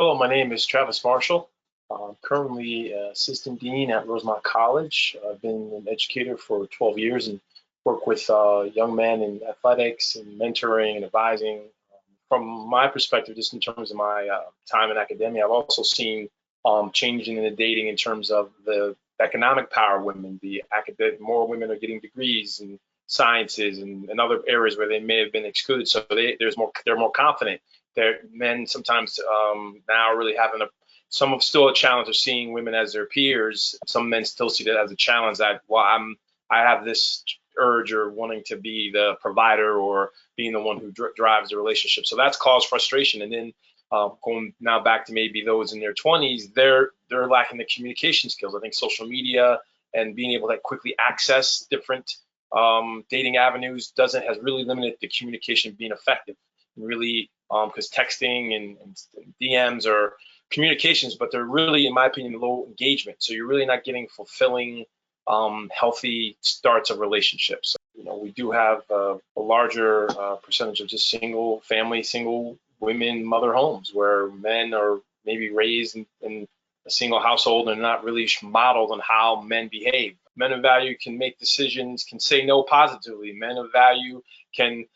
Hello, my name is Travis Marshall. I'm currently assistant dean at Rosemont College. I've been an educator for 12 years and work with young men in athletics and mentoring and advising. From my perspective, just in terms of my time in academia, I've also seen changing in the dating in terms of the economic power of women. The academic, more women are getting degrees in sciences and other areas where they may have been excluded. So they're more confident. Men sometimes now are really having some of still a challenge of seeing women as their peers. Some men still see that as a challenge that, well, I have this urge or wanting to be the provider or being the one who drives the relationship. So that's caused frustration. And then going now back to maybe those in their 20s, they're lacking the communication skills. I think social media and being able to quickly access different dating avenues has really limited the communication being effective. Really, because texting and DMs are communications, but they're really, in my opinion, low engagement. So you're really not getting fulfilling, healthy starts of relationships. We do have a larger percentage of just single women mother homes where men are maybe raised in a single household and not really modeled on how men behave. Men of value can make decisions, can say no positively. Men of value can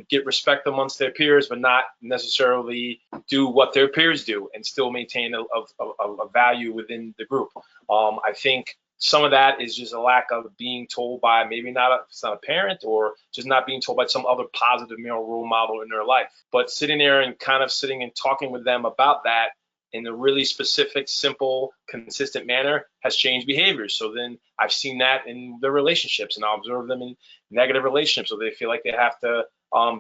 get respect amongst their peers, but not necessarily do what their peers do and still maintain a value within the group. I think some of that is just a lack of being told by it's not a parent or just not being told by some other positive male role model in their life. But sitting there and sitting and talking with them about that in a really specific, simple, consistent manner has changed behaviors. So then I've seen that in their relationships, and I'll observe them in negative relationships. So they feel like they have to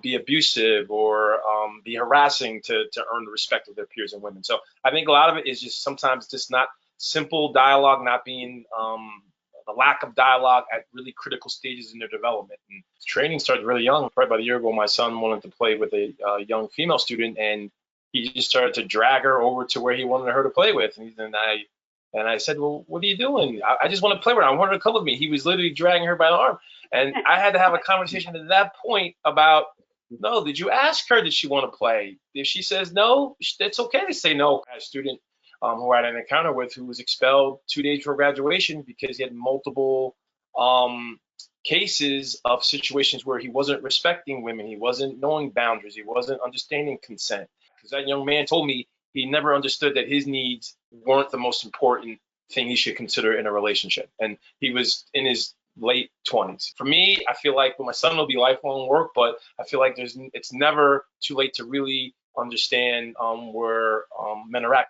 be abusive or be harassing to earn the respect of their peers and women. So I think a lot of it is just sometimes just not simple dialogue, not being a lack of dialogue at really critical stages in their development. And training started really young. Probably about a year ago, my son wanted to play with a young female student, and he just started to drag her over to where he wanted her to play with. And I said, well, what are you doing? I just want to play with her. I want her to come with me. He was literally dragging her by the arm. And I had to have a conversation at that point about, no, did you ask her, did she want to play? If she says no, it's okay to say no. I had a student who I had an encounter with who was expelled 2 days before graduation because he had multiple cases of situations where he wasn't respecting women. He wasn't knowing boundaries. He wasn't understanding consent. Because that young man told me he never understood that his needs weren't the most important thing he should consider in a relationship. And he was in his late 20s. For me, I feel like my son will be lifelong work, but I feel like it's never too late to really understand where men are at.